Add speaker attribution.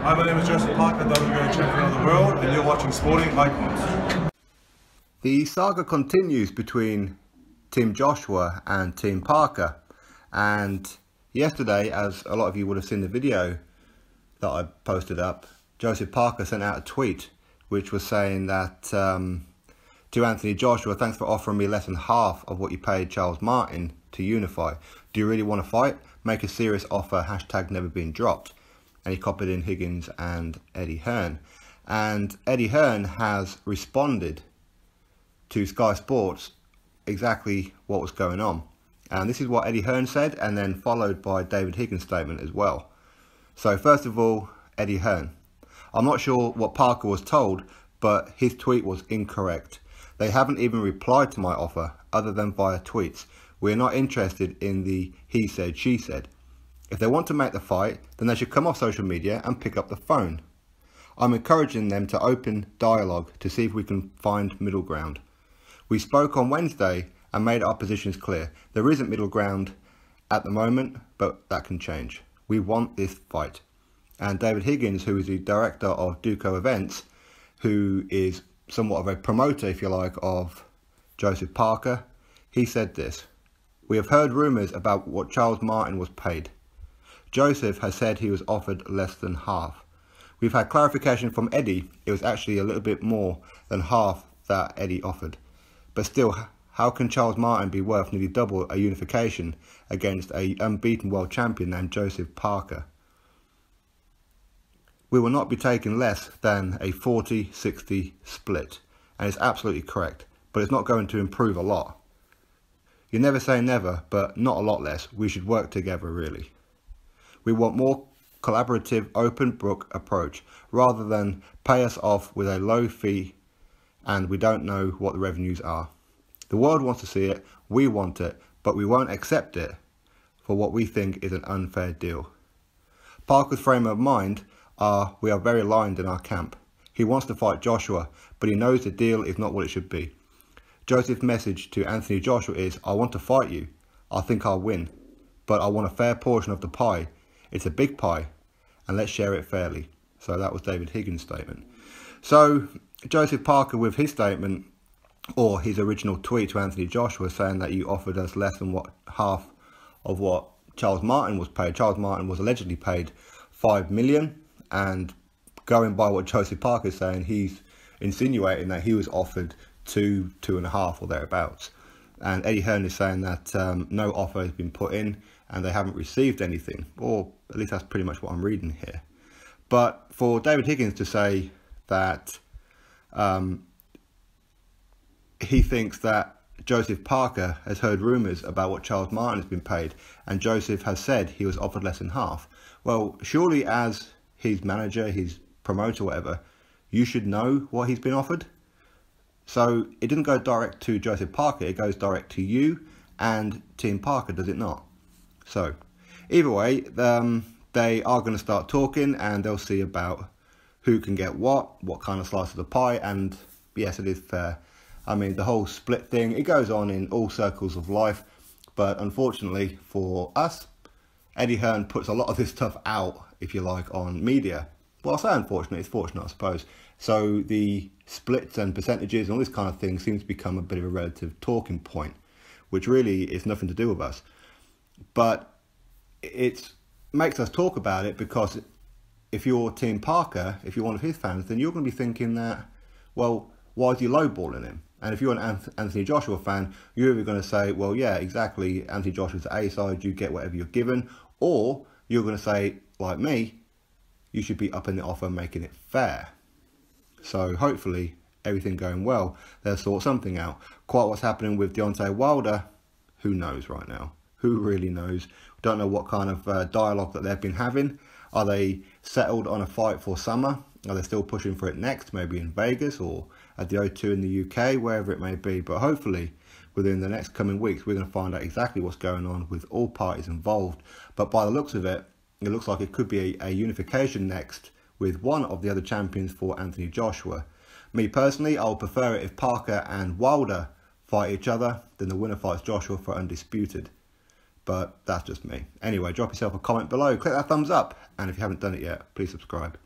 Speaker 1: Hi, my name is Joseph Parker, WBO champion of the world, and you're watching Sporting Icons.
Speaker 2: The saga continues between Team Joshua and Team Parker, and yesterday, as a lot of you would have seen the video that I posted up, Joseph Parker sent out a tweet which was saying that to Anthony Joshua, thanks for offering me less than half of what you paid Charles Martin to unify. Do you really want to fight? Make a serious offer, hashtag never been dropped. And he copied in Higgins and Eddie Hearn. And Eddie Hearn has responded to Sky Sports exactly what was going on. And this is what Eddie Hearn said, and then followed by David Higgins' statement as well. So first of all, Eddie Hearn. I'm not sure what Parker was told, but his tweet was incorrect. They haven't even replied to my offer other than via tweets. We're not interested in the he said, she said. If they want to make the fight, then they should come off social media and pick up the phone. I'm encouraging them to open dialogue to see if we can find middle ground. We spoke on Wednesday and made our positions clear. There isn't middle ground at the moment, but that can change. We want this fight. And David Higgins, who is the director of Duco Events, who is somewhat of a promoter, if you like, of Joseph Parker, he said this: "We have heard rumours about what Charles Martin was paid. Joseph has said he was offered less than half. We've had clarification from Eddie, it was actually a little bit more than half that Eddie offered. But still, how can Charles Martin be worth nearly double a unification against an unbeaten world champion named Joseph Parker? We will not be taking less than a 40-60 split." And it's absolutely correct, but it's not going to improve a lot. You never say never, but not a lot less. We should work together, really. We want more collaborative, open book approach rather than pay us off with a low fee and we don't know what the revenues are. The world wants to see it, we want it, but we won't accept it for what we think is an unfair deal. Parker's frame of mind we are very aligned in our camp. He wants to fight Joshua, but he knows the deal is not what it should be. Joseph's message to Anthony Joshua is, I want to fight you. I think I'll win, but I want a fair portion of the pie. It's a big pie, and let's share it fairly. So that was David Higgins' statement. So Joseph Parker, with his statement, or his original tweet to Anthony Joshua, saying that you offered us less than half of what Charles Martin was paid. Charles Martin was allegedly paid $5 million, and going by what Joseph Parker is saying, he's insinuating that he was offered 2.5 or thereabouts. And Eddie Hearn is saying that no offer has been put in and they haven't received anything, or at least that's pretty much what I'm reading here. But for David Higgins to say that he thinks that Joseph Parker has heard rumours about what Charles Martin has been paid and Joseph has said he was offered less than half. Well, surely as his manager, his promoter, whatever, you should know what he's been offered. So it didn't go direct to Joseph Parker, it goes direct to you and Team Parker, does it not? So either way, they are going to start talking and they'll see about who can get what kind of slice of the pie. And yes, it is fair. I mean, the whole split thing, it goes on in all circles of life. But unfortunately for us, Eddie Hearn puts a lot of this stuff out, if you like, on media. Well, I say unfortunately, it's fortunate, I suppose. So the splits and percentages and all this kind of thing seems to become a bit of a relative talking point, which really is nothing to do with us. But it makes us talk about it because if you're Team Parker, if you're one of his fans, then you're going to be thinking that, well, why is he lowballing him? And if you're an Anthony Joshua fan, you're either going to say, well, yeah, exactly, Anthony Joshua's the A side, you get whatever you're given. Or you're going to say, like me, you should be upping the offer, making it fair. So hopefully, everything going well, they'll sort something out. Quite what's happening with Deontay Wilder, who knows right now? Who really knows? Don't know what kind of dialogue that they've been having. Are they settled on a fight for summer? Are they still pushing for it next, maybe in Vegas or at the O2 in the UK, wherever it may be? But hopefully, within the next coming weeks, we're going to find out exactly what's going on with all parties involved. But by the looks of it, it looks like it could be a unification next with one of the other champions for Anthony Joshua. Me personally, I would prefer it if Parker and Wilder fight each other than the winner fights Joshua for undisputed. But that's just me. Anyway, drop yourself a comment below, click that thumbs up, and if you haven't done it yet, please subscribe.